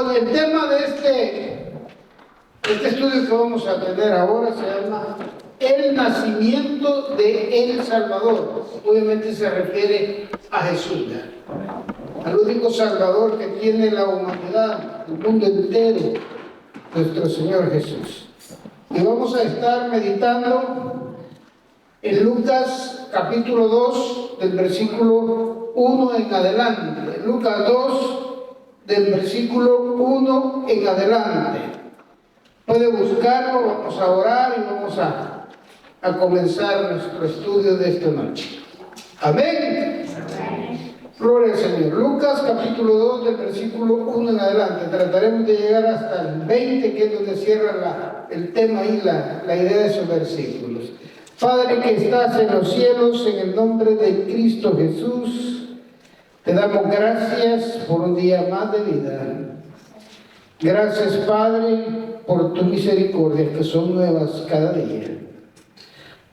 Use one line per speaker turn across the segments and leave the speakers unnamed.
Bueno, el tema de este estudio que vamos a tener ahora se llama El nacimiento de El Salvador. Obviamente se refiere a Jesús, al único Salvador que tiene la humanidad, el mundo entero, nuestro Señor Jesús. Y vamos a estar meditando en Lucas capítulo 2, del versículo 1 en adelante. Lucas 2, del versículo 1 en adelante. Puede buscarlo, vamos a orar y vamos a comenzar nuestro estudio de esta noche. Amén. Gloria al Señor. Lucas capítulo 2, del versículo 1 en adelante. Trataremos de llegar hasta el 20, que es donde cierra el tema y la idea de esos versículos. Padre que estás en los cielos, en el nombre de Cristo Jesús, te damos gracias por un día más de vida. Gracias, Padre, por tu misericordia, que son nuevas cada día.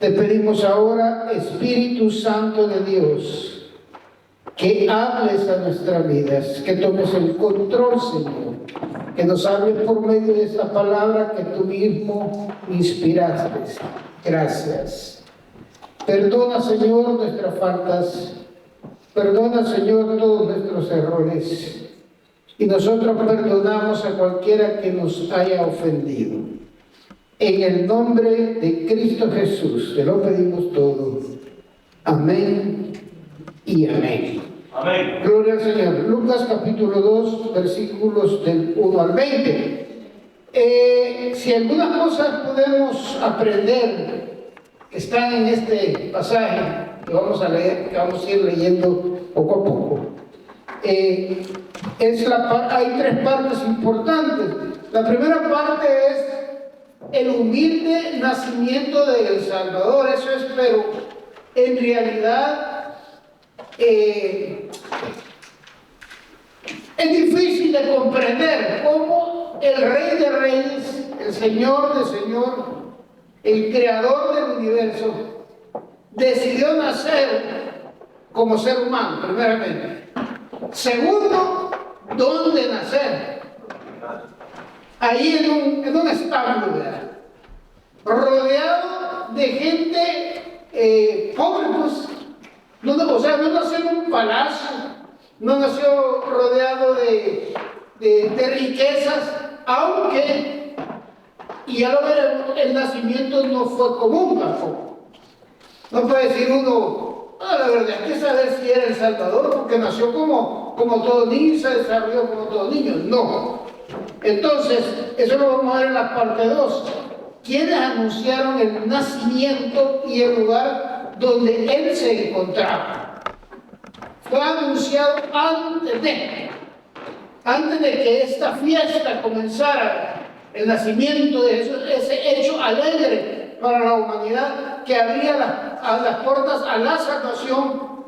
Te pedimos ahora, Espíritu Santo de Dios, que hables a nuestras vidas, que tomes el control, Señor, que nos hables por medio de esta palabra que tú mismo inspiraste. Gracias. Perdona, Señor, nuestras faltas. Perdona, Señor, todos nuestros errores. Y nosotros perdonamos a cualquiera que nos haya ofendido. En el nombre de Cristo Jesús, te lo pedimos todo. Amén y amén.
Amén.
Gloria al Señor. Lucas capítulo 2, versículos del 1 al 20. Si algunas cosas podemos aprender que están en este pasaje que vamos a leer, que vamos a ir leyendo poco a poco, hay tres partes importantes. La primera parte es el humilde nacimiento de El Salvador. Eso es, pero en realidad es difícil de comprender cómo el Rey de Reyes, el Señor de Señor, el Creador del universo, decidió nacer como ser humano, primeramente. Segundo, ¿dónde nacer? Ahí en un establo, ¿verdad? Rodeado de gente pobre, pues. No nació en un palacio, no nació rodeado de riquezas, aunque, y ya lo veremos, el nacimiento no fue común tampoco. No puede decir uno, la verdad es que saber si era El Salvador, porque nació como todo niño y se desarrolló como todo niño. No. Entonces, eso lo vamos a ver en la parte 2. ¿Quiénes anunciaron el nacimiento y el lugar donde él se encontraba? Fue anunciado antes de que esta fiesta comenzara, el nacimiento de Jesús, ese hecho alegre para la humanidad que abría las puertas a la salvación,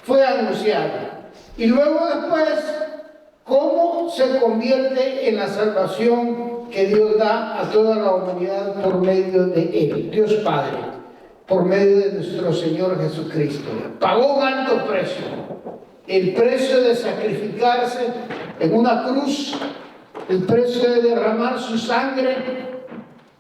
fue anunciado. Y luego después, cómo se convierte en la salvación que Dios da a toda la humanidad por medio de Él, Dios Padre, por medio de nuestro Señor Jesucristo. Pagó un alto precio, el precio de sacrificarse en una cruz, el precio de derramar su sangre,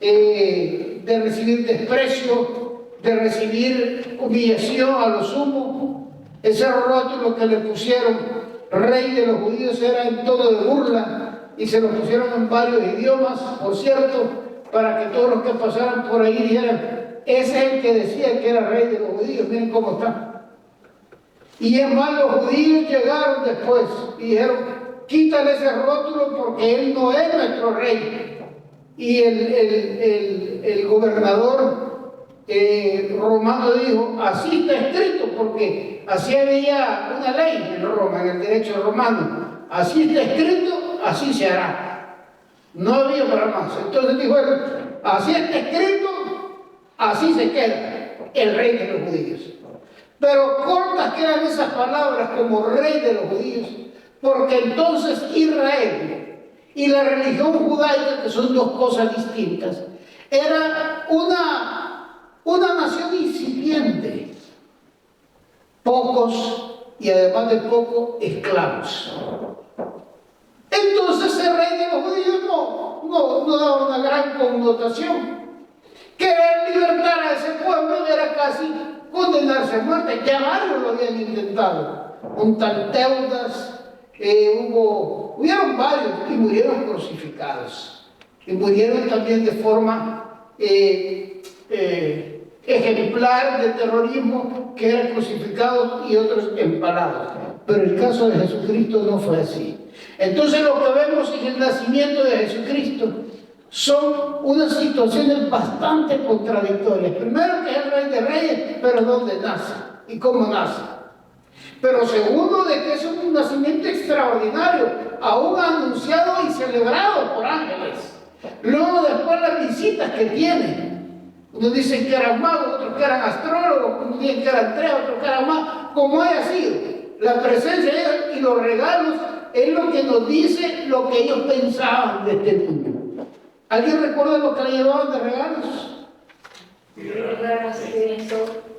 de recibir desprecio, de recibir humillación a lo sumo. Ese rótulo que le pusieron, Rey de los Judíos, era en tono de burla, y se lo pusieron en varios idiomas, por cierto, para que todos los que pasaran por ahí dijeran, ese es el que decía que era Rey de los Judíos. Miren cómo está. Y es más, los judíos llegaron después y dijeron, quítale ese rótulo porque él no es nuestro rey. Y el gobernador romano dijo, así está escrito, porque así había una ley en Roma, en el derecho romano. Así está escrito, así se hará. No había para más. Entonces dijo él, así está escrito, así se queda el Rey de los Judíos. Pero cortas quedan esas palabras como Rey de los Judíos, porque entonces Israel y la religión judaica, que son dos cosas distintas, era una nación incipiente, pocos y además de pocos esclavos. Entonces el Rey connotación. Querer libertar a ese pueblo era casi condenarse a muerte. Ya varios lo habían intentado. Un tal Teudas, hubieron varios y murieron crucificados. Y murieron también de forma ejemplar de terrorismo, que eran crucificados y otros empalados. Pero el caso de Jesucristo no fue así. Entonces lo que vemos en el nacimiento de Jesucristo son unas situaciones bastante contradictorias. Primero, que es el Rey de Reyes, pero ¿dónde nace? ¿Y cómo nace? Pero segundo, de que es un nacimiento extraordinario, aún anunciado y celebrado por ángeles. Luego, después, las visitas que tiene. Unos dicen que eran magos, otros que eran astrólogos, unos dicen que eran tres, otros que eran más. Como haya sido, la presencia de ellos y los regalos es lo que nos dice lo que ellos pensaban de este mundo. ¿Alguien recuerda lo que le llevaban de regalos?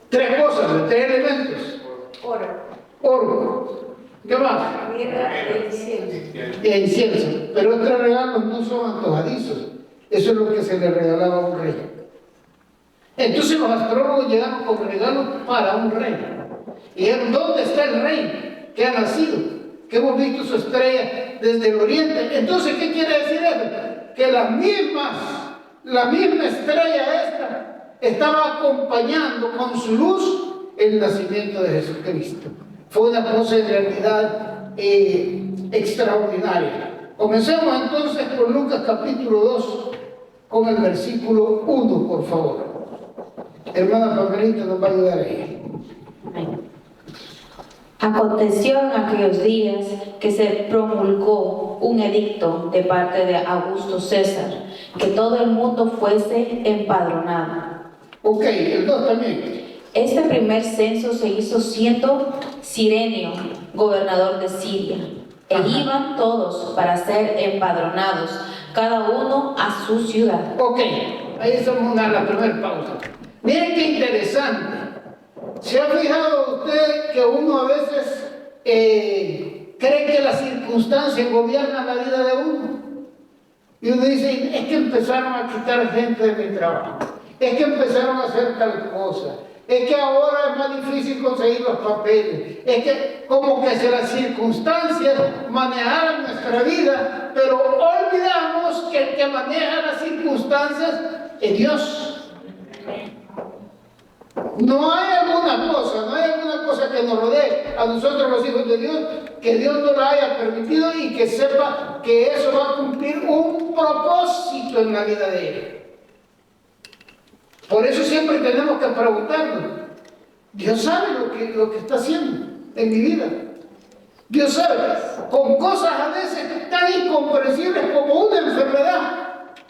Tres cosas, tres elementos. Oro. ¿Qué más? Incienso. Pero estos regalos no son antojadizos. Eso es lo que se le regalaba a un rey. Entonces los astrólogos llegaron con regalos para un rey. Y dijeron, ¿dónde está el rey que ha nacido? Que hemos visto su estrella desde el oriente. Entonces, ¿qué quiere decir eso? Que la misma estrella esta estaba acompañando con su luz el nacimiento de Jesucristo. Fue una cosa en realidad extraordinaria. Comencemos entonces con Lucas capítulo 2, con el versículo 1, por favor. Hermana Pamelita nos va a ayudar ahí.
Aconteció en aquellos días que se promulgó un edicto de parte de Augusto César, que todo el mundo fuese empadronado.
Ok, el 2 también.
Este primer censo se hizo siendo Cirenio gobernador de Siria, iban todos para ser empadronados, cada uno a su ciudad.
Ok, ahí estamos en la primera pausa. Miren qué interesante. ¿Se ha fijado usted que uno a veces cree que las circunstancias gobiernan la vida de uno? Y uno dice, es que empezaron a quitar gente de mi trabajo, es que empezaron a hacer tal cosa, es que ahora es más difícil conseguir los papeles, es que como que si las circunstancias manejaran nuestra vida, pero olvidamos que el que maneja las circunstancias es Dios. No hay alguna cosa que nos rodee a nosotros los hijos de Dios, que Dios no la haya permitido y que sepa que eso va a cumplir un propósito en la vida de él. Por eso siempre tenemos que preguntarnos, Dios sabe lo que está haciendo en mi vida. Dios sabe, con cosas a veces tan incomprensibles como una enfermedad.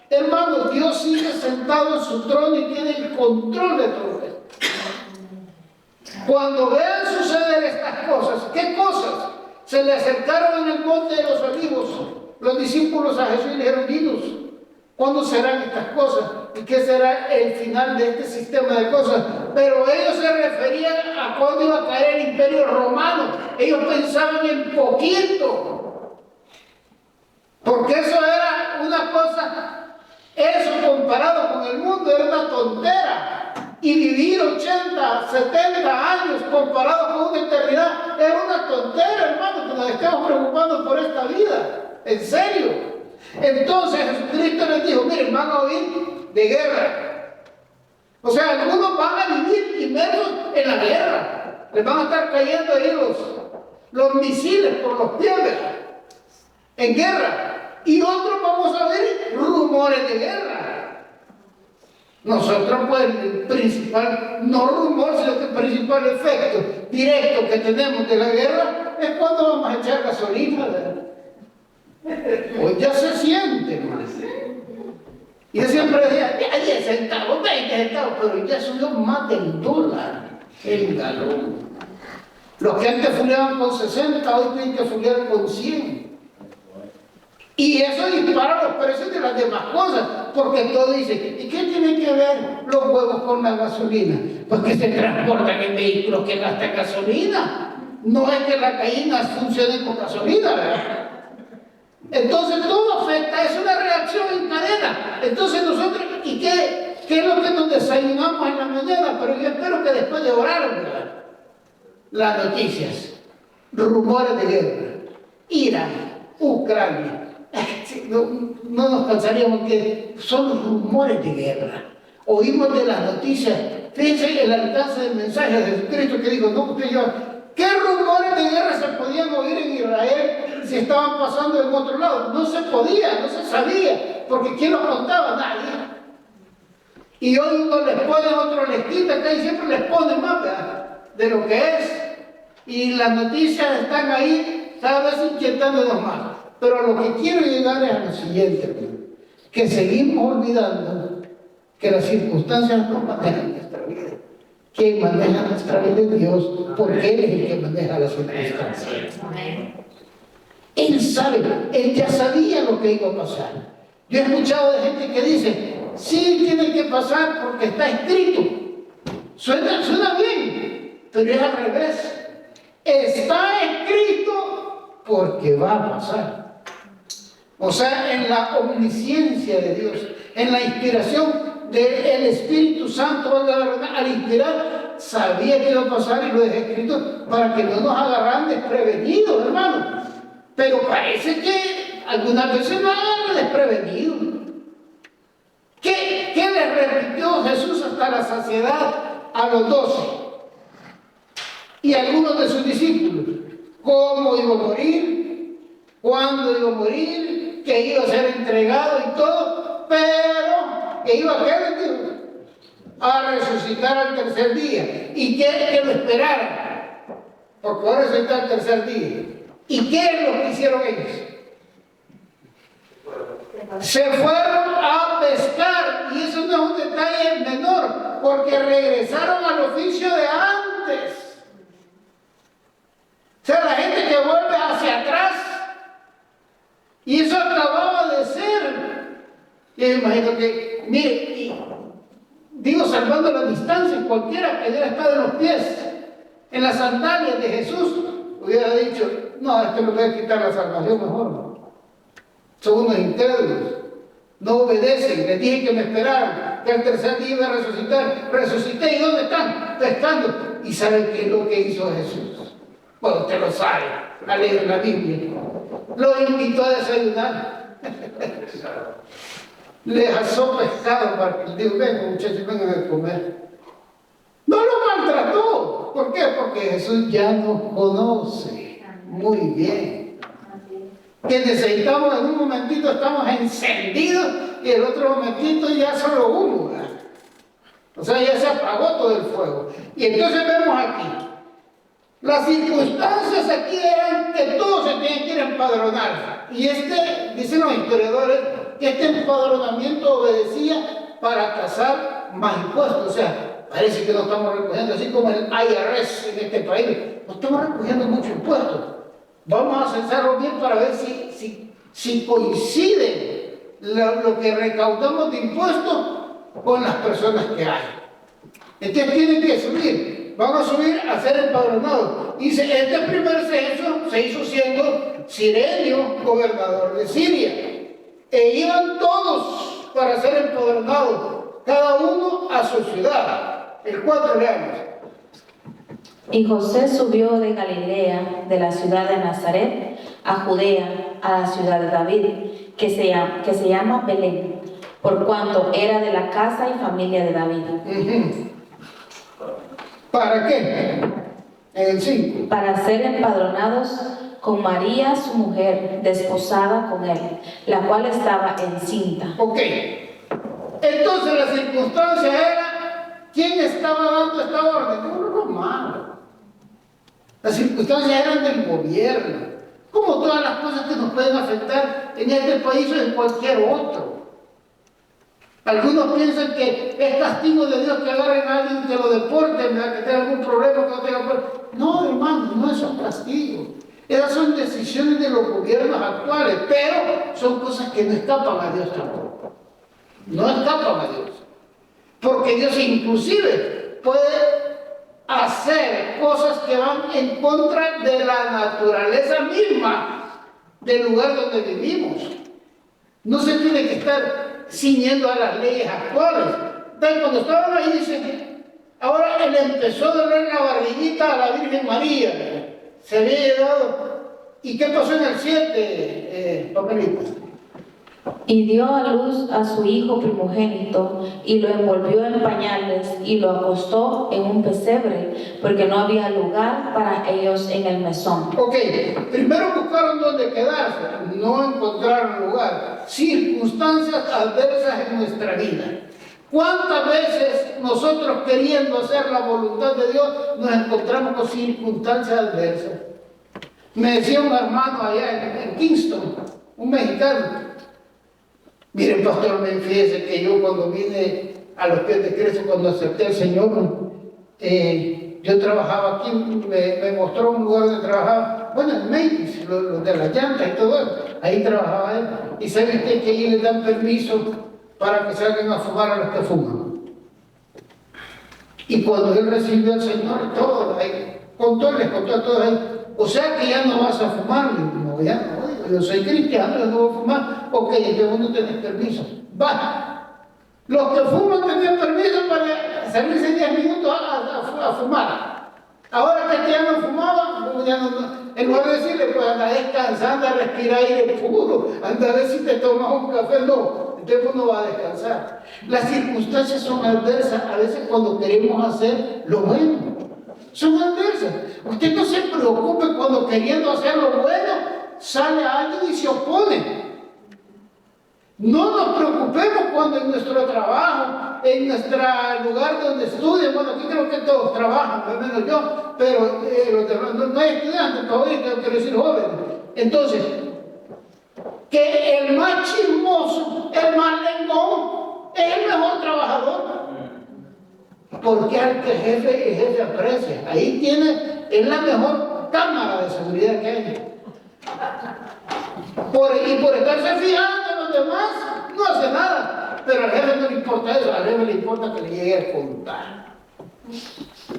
Hermano, Dios sigue sentado en su trono y tiene el control de todo esto. Cuando vean suceder estas cosas, ¿qué cosas? Se le acercaron en el monte de los olivos los discípulos a Jesús y le dijeron, dinos, ¿cuándo serán estas cosas? ¿Y qué será el final de este sistema de cosas? Pero ellos se referían a cuándo iba a caer el imperio romano. Ellos pensaban en poquito. Porque eso era una cosa, eso comparado con el mundo era una tontera. Y vivir 80, 70 años comparado con una eternidad era una tontera, hermano, que nos estamos preocupando por esta vida. En serio. Entonces Jesucristo les dijo, miren, van a oír de guerra. O sea, algunos van a vivir inmersos en la guerra. Les van a estar cayendo ahí los misiles por los pies en guerra. Y otros vamos a oír rumores de guerra. Nosotros, pues, el principal, no rumor, sino que el principal efecto directo que tenemos de la guerra es cuando vamos a echar gasolina, ¿verdad? Pues ya se siente, más. Y yo siempre decía, 10 centavos, 20 centavos, pero ya subió más del dólar el galón. Los que antes fuleaban con 60, hoy tienen que fulear con 100. Y eso dispara los precios de las demás cosas, porque todos dicen, ¿y qué tienen que ver los huevos con la gasolina? Pues que se transportan en vehículos que gastan gasolina. No es que las gallinas funcionen con gasolina, ¿verdad? Entonces todo afecta, es una reacción en cadena. Entonces nosotros desayunamos en la mañana, pero yo espero que después de orar, ¿verdad? Las noticias, rumores de guerra, Irán, Ucrania. No nos cansaríamos que son rumores de guerra. Oímos de las noticias. Fíjense el alcance del mensaje de Jesucristo que dijo, no, usted y yo, ¿qué rumores de guerra se podían oír en Israel si estaban pasando en otro lado? No se podía, no se sabía, porque ¿quién los contaba? Nadie. Y hoy uno les pone, otro les quita, acá y siempre les pone más, ¿verdad?, de lo que es. Y las noticias están ahí, cada vez inquietándonos más. Pero a lo que quiero llegar es a lo siguiente, que seguimos olvidando que las circunstancias no manejan nuestra vida. Quien maneja nuestra vida es Dios, porque Él es el que maneja las circunstancias. Él sabe, Él ya sabía lo que iba a pasar. Yo he escuchado de gente que dice, sí, tiene que pasar porque está escrito. Suena bien, pero es al revés. Está escrito porque va a pasar. O sea, en la omnisciencia de Dios, en la inspiración del Espíritu Santo, al inspirar, sabía que iba a pasar y lo dejé escrito para que no nos agarran desprevenidos, hermano. Pero parece que algunas veces nos agarran desprevenidos. ¿Qué le repitió Jesús hasta la saciedad a los 12 y a algunos de sus discípulos? ¿Cómo iba a morir? ¿Cuándo iba a morir? Que iba a ser entregado y todo, pero que iba a resucitar al tercer día. ¿Y que lo esperaran? Porque va a resucitar al tercer día. ¿Y qué es lo que hicieron ellos? Se fueron a pescar, y eso no es un detalle menor, porque regresaron al oficio de antes. O sea, la gente que vuelve hacia atrás, y eso acababa de ser. Yo imagino que, mire, digo, salvando la distancia, cualquiera que hubiera estado en los pies, en las sandalias de Jesús, hubiera dicho, no, esto me voy a quitar la salvación mejor, no. Son unos incrédulos, no obedecen. Les dije que me esperaran, que al tercer día iba a resucitar. Resucité, ¿y dónde están? Pescando. ¿Y saben qué es lo que hizo Jesús? Bueno, usted lo sabe, al leer la Biblia. Lo invitó a desayunar. Les asó pescado para que dijo, vengan muchachos, vengan a comer. No lo maltrató. ¿Por qué? Porque Jesús ya nos conoce muy bien. Que necesitamos en un momentito, estamos encendidos, y el otro momentito ya solo humo, ¿verdad? O sea, ya se apagó todo el fuego. Y entonces vemos aquí, las circunstancias aquí eran que todos se tenían que ir a empadronar. Y dicen los historiadores, que este empadronamiento obedecía para tasar más impuestos. O sea, parece que no estamos recogiendo, así como el IRS en este país, no estamos recogiendo mucho impuestos. Vamos a censarlo bien para ver si coincide lo que recaudamos de impuestos con las personas que hay. Entonces tienen que subir, van a subir a ser empadronados. Dice, este primer censo se hizo siendo Cirenio gobernador de Siria. E iban todos para ser empadronados, cada uno a su ciudad. El 4 leamos.
Y José subió de Galilea, de la ciudad de Nazaret, a Judea, a la ciudad de David, que se llama Belén, por cuanto era de la casa y familia de David.
¿Para qué? En el 5.
Para ser empadronados con María, su mujer, desposada con él, la cual estaba encinta.
Ok. Entonces la circunstancia era, ¿quién estaba dando esta orden? Uno romano. Las circunstancias eran del gobierno, como todas las cosas que nos pueden afectar en este país o en cualquier otro. Algunos piensan que es castigo de Dios que agarren a alguien que lo deporten, que tenga algún problema, que no tenga problema. No, hermano, no es un castigo. Esas son decisiones de los gobiernos actuales, pero son cosas que no escapan a Dios tampoco. No escapan a Dios. Porque Dios inclusive puede hacer cosas que van en contra de la naturaleza misma del lugar donde vivimos. No se tiene que estar ciñendo a las leyes actuales. Entonces, cuando estaban ahí, dice, ahora él empezó a doler la barriguita a la Virgen María. Se había llegado. ¿Y qué pasó en el 7, Papelita?
Y dio a luz a su hijo primogénito, y lo envolvió en pañales, y lo acostó en un pesebre, porque no había lugar para ellos en el mesón.
Ok, primero buscaron dónde quedarse, no encontraron lugar. Circunstancias adversas en nuestra vida. ¿Cuántas veces nosotros, queriendo hacer la voluntad de Dios, nos encontramos con circunstancias adversas? Me decía un hermano allá en Kingston, un mexicano. Miren, pastor, me fíjese que yo cuando vine a los pies de Cristo, cuando acepté al Señor, yo trabajaba aquí, me mostró un lugar donde trabajaba, bueno, en Macy's, los de las llantas y todo eso, ahí trabajaba él. Y sabe usted que ahí le dan permiso para que salgan a fumar a los que fuman. Y cuando él recibió al Señor, todo ahí, les contó a todos ahí, o sea que ya no vas a fumar. No, ya no, yo soy cristiano, yo no voy a fumar. Ok, entonces vos no tenés permiso. Va. Los que fuman tenían permiso para salirse 10 minutos a fumar. Ahora que ya no fumaba, en lugar de decirle, pues anda descansando, a respirar aire puro, anda a ver si te tomas un café, no. Entonces uno va a descansar. Las circunstancias son adversas a veces cuando queremos hacer lo bueno. Son adversas. Usted no se preocupe cuando queriendo hacer lo bueno sale alguien y se opone. No nos preocupemos cuando en nuestro trabajo, en nuestro lugar donde estudian, bueno, aquí creo que todos trabajan, al menos yo, pero no hay estudiantes todavía, quiero decir jóvenes. Entonces, que el más chismoso, el más lengón, es el mejor trabajador. Porque al que el jefe aprecia. Ahí es la mejor cámara de seguridad que hay. Y por estarse fijando en los demás, no hace nada. Pero al jefe no le importa eso, al jefe le importa que le llegue a contar.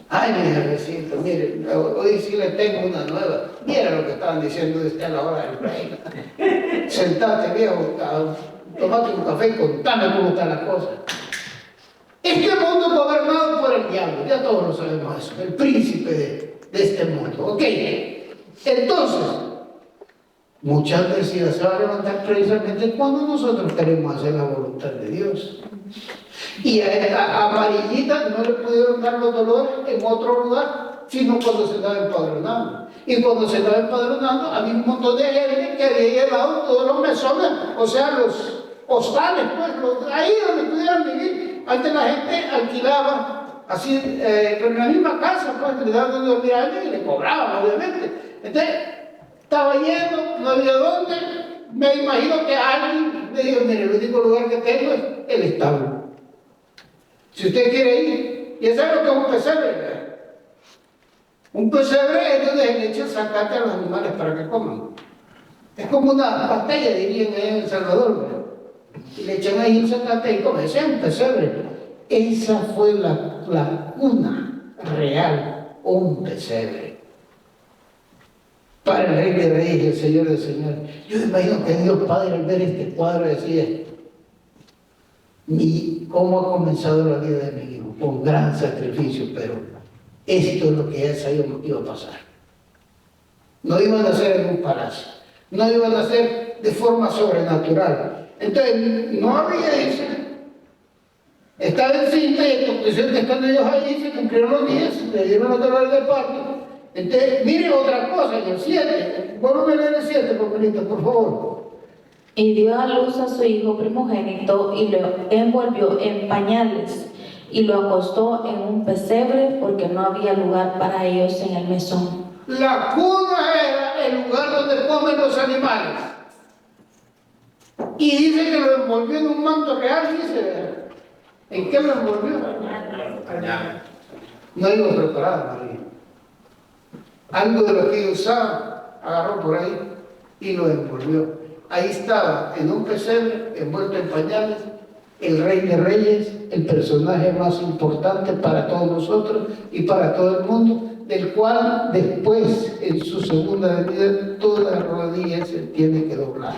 Ay, mi jefecito, mire, hoy sí le tengo una nueva. Mira lo que estaban diciendo de usted a la hora del break. Sentate, viejo, tomate un café y contame cómo está la cosa. Este mundo es gobernado por el diablo, ya todos lo sabemos eso, el príncipe de este mundo. Ok, entonces, mucha adversidad se va a levantar precisamente cuando nosotros queremos hacer la voluntad de Dios. Y a Amarillita no le pudieron dar los dolores en otro lugar, sino cuando se estaba empadronando. Y cuando se estaba empadronando, había un montón de gente que había llevado todos los mesones, o sea, los hostales, pues, ahí donde pudieran vivir. Antes la gente alquilaba, así, pero en la misma casa, pues, le daban donde dormir a alguien y le cobraban, obviamente. Entonces, estaba lleno, no había dónde. Me imagino que alguien me dijo, mire, el único lugar que tengo es el establo. Si usted quiere ir, y sabe lo que es un pesebre, ¿verdad? Un pesebre es donde se le echa el zacate a los animales para que coman. Es como una pastilla, dirían en El Salvador, ¿verdad? Y le echan ahí el zacate y comen. Ese es un pesebre. Esa fue la cuna real, un pesebre. Para el Rey de Reyes y el Señor de Señores. Yo me imagino que Dios Padre al ver este cuadro decía, cómo ha comenzado la vida de mi hijo, con gran sacrificio, pero esto es lo que ya sabíamos que iba a pasar. No iban a ser en un palacio, no iban a ser de forma sobrenatural. Entonces, no había eso. Estaba encinta y en conclusión que estando ellos allí se cumplieron los días, le dieron los dolores de parto. Entonces, mire otra cosa, en el 7, vuelvo a leer el 7, por favor.
Y dio a luz a su hijo primogénito y lo envolvió en pañales y lo acostó en un pesebre porque no había lugar para ellos en el mesón.
La cuna era el lugar donde comen los animales. Y dice que lo envolvió en un manto real, dice. ¿En qué lo envolvió? No iba preparado, María. Algo de lo que ella usaba, agarró por ahí y lo envolvió. Ahí estaba, en un pesebre, envuelto en pañales, el Rey de Reyes, el personaje más importante para todos nosotros y para todo el mundo, del cual después, en su segunda venida, todas las rodillas se tienen que doblar.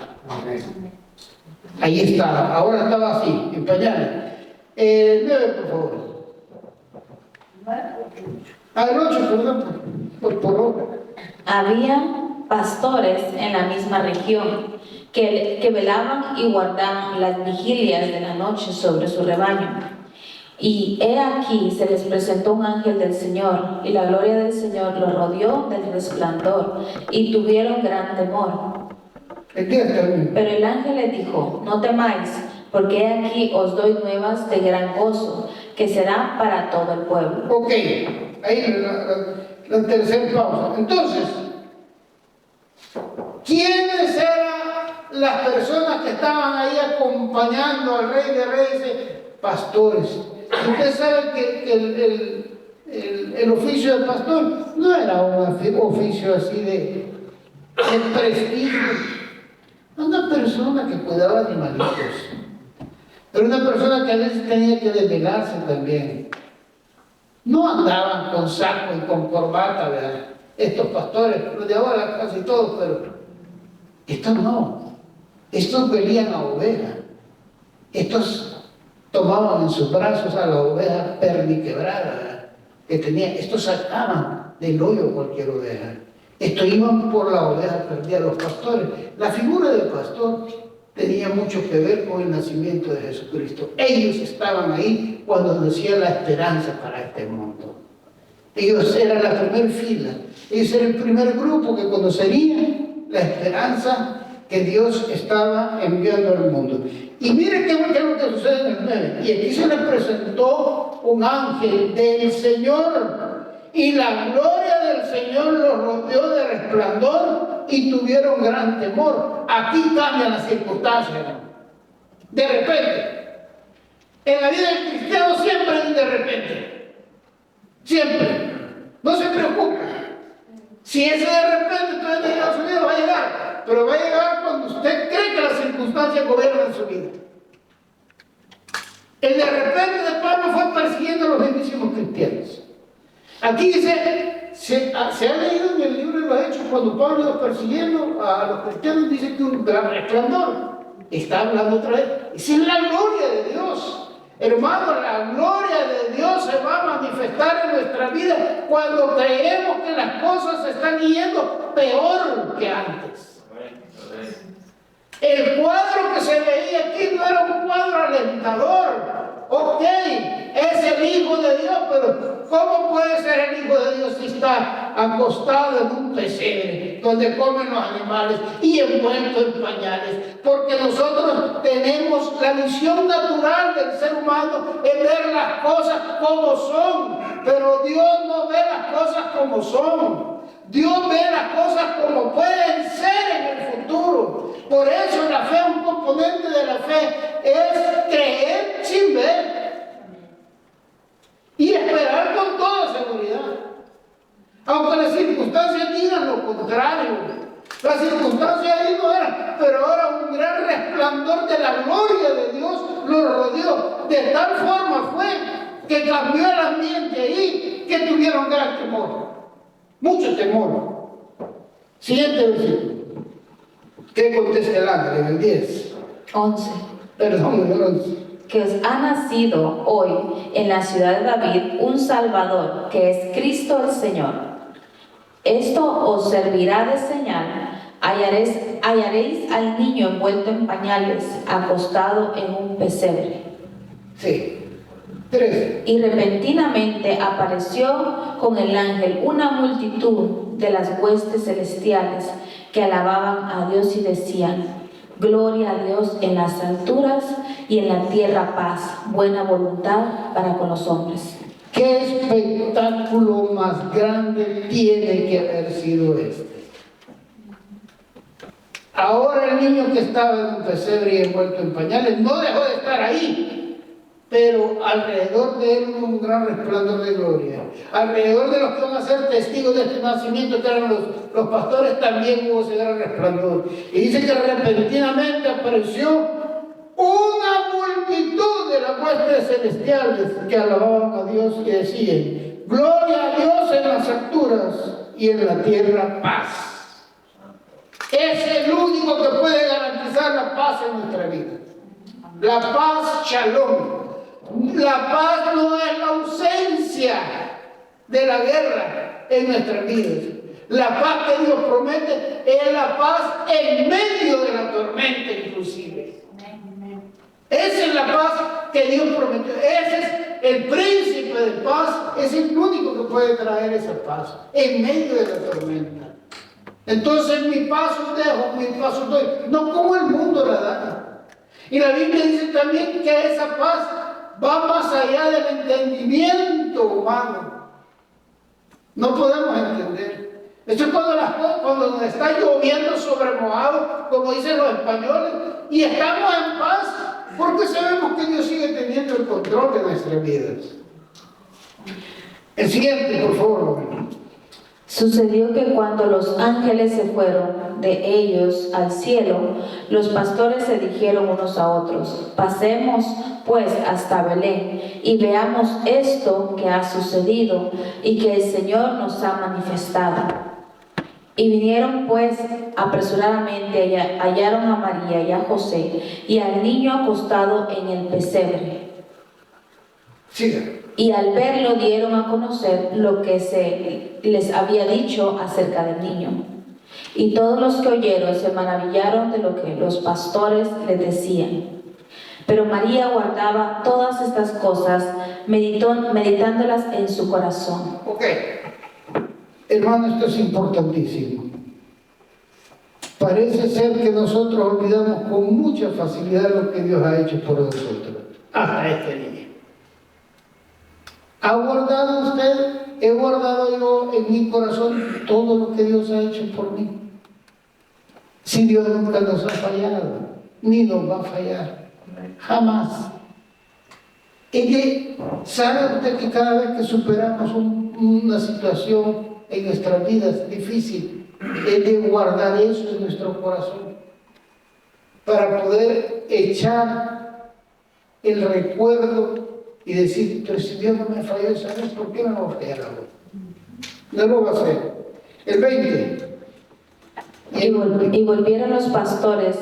Ahí estaba, ahora estaba así, en pañales. 9, por favor. El 8, perdón, por obra.
Había pastores en la misma región que velaban y guardaban las vigilias de la noche sobre su rebaño. Y he aquí se les presentó un ángel del Señor, y la gloria del Señor los rodeó del resplandor, y tuvieron gran temor. Pero el ángel les dijo: no temáis, porque he aquí os doy nuevas de gran gozo, que será para todo el pueblo.
Ok, ahí la tercera pausa. Entonces, ¿quiénes eran las personas que estaban ahí acompañando al Rey de Reyes? Pastores. Usted sabe que el oficio de pastor no era un oficio así de prestigio. Una persona que cuidaba animalitos, pero una persona que a veces tenía que desvelarse también. No andaban con saco y con corbata, ¿verdad? Estos pastores, los de ahora casi todos, pero estos no. Estos velían a ovejas. Estos tomaban en sus brazos a la oveja perniquebrada que tenía. Estos sacaban del hoyo cualquier oveja. Estos iban por la oveja perdida. Los pastores, la figura del pastor tenía mucho que ver con el nacimiento de Jesucristo. Ellos estaban ahí cuando nacía la esperanza para este mundo. Ellos eran la primera fila. Ellos eran el primer grupo que conocerían la esperanza que Dios estaba enviando al mundo. Y mire qué es lo que sucede en el 9. Y aquí se le presentó un ángel del Señor, y la gloria del Señor los rodeó de resplandor, y tuvieron gran temor. Aquí cambian las circunstancias. De repente. En la vida del cristiano siempre hay un de repente. Siempre. No se preocupe. Si ese de repente todavía llega a su vida, va a llegar. Pero va a llegar cuando usted cree que las circunstancias gobiernan su vida. El de repente de Pablo fue persiguiendo a los mismísimos cristianos. Aquí dice, se ha leído en el libro de los Hechos, cuando Pablo iba persiguiendo a los cristianos, dice que un gran resplandor. Está hablando otra vez. Esa es la gloria de Dios. Hermano, la gloria de Dios se va a manifestar en nuestra vida cuando creemos que las cosas se están yendo peor que antes. El cuadro que se veía aquí no era un cuadro alentador. Ok, es el Hijo de Dios, pero ¿cómo puede ser el Hijo de Dios si está acostado en un pesebre donde comen los animales y envuelto en pañales? Porque nosotros tenemos la visión natural del ser humano en ver las cosas como son, pero Dios no ve las cosas como son. Dios ve las cosas como pueden ser en el futuro. Por eso la fe, un componente de la fe, es creer sin ver y esperar con toda seguridad. Aunque las circunstancias digan lo contrario. Las circunstancias ahí no eran, pero ahora un gran resplandor de la gloria de Dios lo rodeó. De tal forma fue que cambió el ambiente ahí, que tuvieron gran temor. Mucho temor. Siguiente versículo. ¿Qué contesta el ángel en el 10?
11.
Perdón, el 11.
Que os ha nacido hoy en la ciudad de David un Salvador, que es Cristo el Señor. Esto os servirá de señal. Hallaréis al niño envuelto en pañales, acostado en un pesebre.
Sí. 13.
Y repentinamente apareció con el ángel una multitud de las huestes celestiales que alababan a Dios y decían: gloria a Dios en las alturas y en la tierra paz, buena voluntad para con los hombres.
¿Qué espectáculo más grande tiene que haber sido este? Ahora el niño que estaba en un pesebre y envuelto en pañales no dejó de estar ahí. Pero alrededor de él hubo un gran resplandor de gloria. Alrededor de los que van a ser testigos de este nacimiento, que eran los pastores, también hubo ese gran resplandor. Y dice que repentinamente apareció una multitud de las huestes celestiales que alababan a Dios y decían: gloria a Dios en las alturas y en la tierra paz. Es el único que puede garantizar la paz en nuestra vida. La paz, shalom. La paz no es la ausencia de la guerra en nuestras vidas. La paz que Dios promete es la paz en medio de la tormenta inclusive. Esa es la paz que Dios prometió. Ese es el príncipe de paz. Es el único que puede traer esa paz en medio de la tormenta. Entonces mi paz os dejo, mi paz os doy. No como el mundo la da. Y la Biblia dice también que esa paz va más allá del entendimiento humano. No podemos entender. Eso es cuando está lloviendo sobre mojado, como dicen los españoles, y estamos en paz porque sabemos que Dios sigue teniendo el control de nuestras vidas. El siguiente, por favor.
Sucedió que cuando los ángeles se fueron de ellos al cielo, los pastores se dijeron unos a otros: pasemos pues hasta Belén y veamos esto que ha sucedido y que el Señor nos ha manifestado. Y vinieron pues apresuradamente, hallaron a María y a José y al niño acostado en el pesebre.
Siga.
Y al verlo dieron a conocer lo que se les había dicho acerca del niño. Y todos los que oyeron se maravillaron de lo que los pastores les decían. Pero María guardaba todas estas cosas, meditándolas en su corazón.
Ok. Hermano, esto es importantísimo. Parece ser que nosotros olvidamos con mucha facilidad lo que Dios ha hecho por nosotros. Hasta este niño. ¿Ha guardado usted? ¿He guardado yo en mi corazón todo lo que Dios ha hecho por mí? Si Dios nunca nos ha fallado, ni nos va a fallar. Jamás. Y que, ¿sabe usted que cada vez que superamos una situación en nuestras vidas difícil, es de guardar eso en nuestro corazón para poder echar el recuerdo y decir, pero si Dios no me falló esa vez, ¿por qué no me va a fallar ahora? No lo va a hacer. El 20.
Y volvieron los pastores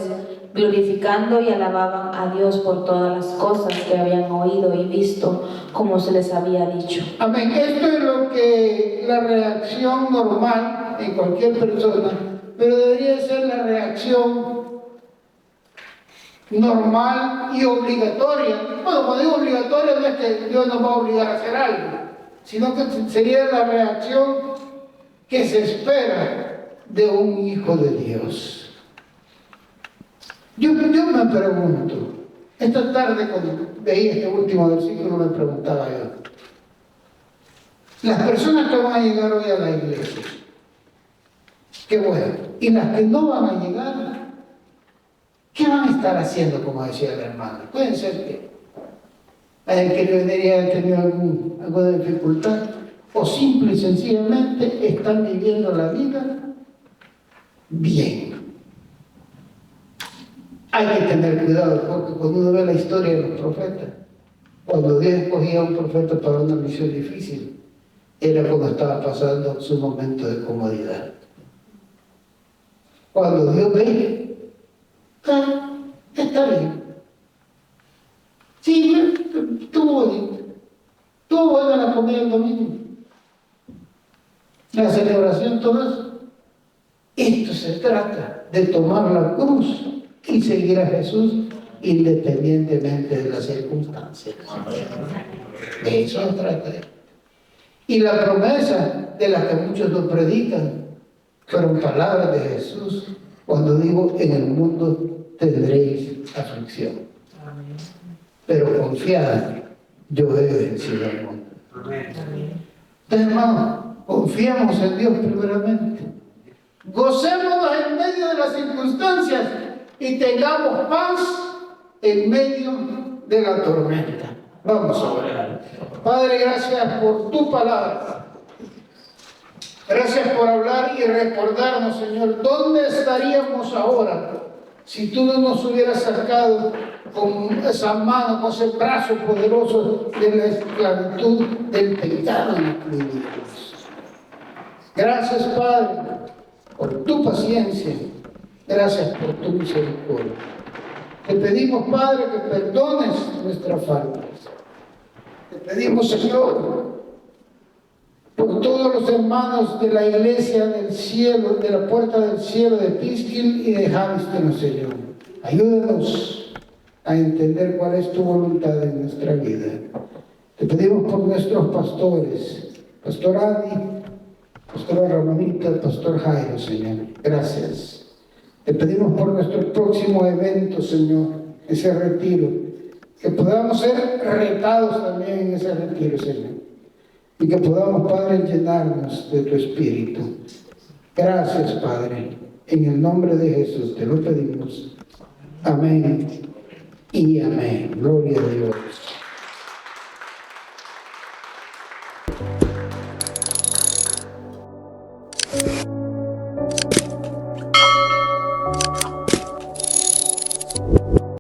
glorificando y alababan a Dios por todas las cosas que habían oído y visto, como se les había dicho.
Amén. Esto es lo que la reacción normal en cualquier persona, pero debería ser la reacción normal y obligatoria. Bueno, cuando digo obligatoria no es que Dios nos va a obligar a hacer algo, sino que sería la reacción que se espera de un hijo de Dios. Yo me pregunto, esta tarde cuando veía este último versículo me preguntaba yo, las personas que van a llegar hoy a la iglesia, qué bueno, y las que no van a llegar, ¿qué van a estar haciendo, como decía el hermano? Pueden ser que hayan querido venir y hayan tenido alguna dificultad, o simple y sencillamente están viviendo la vida bien. Hay que tener cuidado, porque cuando uno ve la historia de los profetas, cuando Dios escogía a un profeta para una misión difícil, era cuando estaba pasando su momento de comodidad. Cuando Dios ve, está bien. Sí, estuvo bonito. Estuvo buena la comida el domingo. La celebración, todo eso. Esto se trata de tomar la cruz y seguir a Jesús independientemente de las circunstancias. De eso se trata. Y la promesa de la que muchos no predican fueron palabras de Jesús cuando digo: en el mundo tendréis aflicción, pero confiad, yo he vencido al mundo. Entonces, hermanos, confiemos en Dios primeramente, gocémonos en medio de las circunstancias y tengamos paz en medio de la tormenta. Vamos a orar. Padre, gracias por tu palabra. Gracias por hablar y recordarnos, Señor, ¿dónde estaríamos ahora si tú no nos hubieras sacado con esa mano, con ese brazo poderoso de la esclavitud del pecado incluidos? Gracias, Padre, por tu paciencia. Gracias por tu misericordia. Te pedimos, Padre, que perdones nuestras faltas. Te pedimos, Señor, por todos los hermanos de la iglesia del cielo, de la puerta del cielo de Pisquil y de Javiston, Señor. Ayúdanos a entender cuál es tu voluntad en nuestra vida. Te pedimos por nuestros pastores, Pastor Andy, Pastora Ramonita, Pastor Jairo, Señor. Gracias. Te pedimos por nuestro próximo evento, Señor, ese retiro, que podamos ser retados también en ese retiro, Señor, y que podamos, Padre, llenarnos de tu Espíritu. Gracias, Padre. En el nombre de Jesús te lo pedimos. Amén y amén. Gloria a Dios.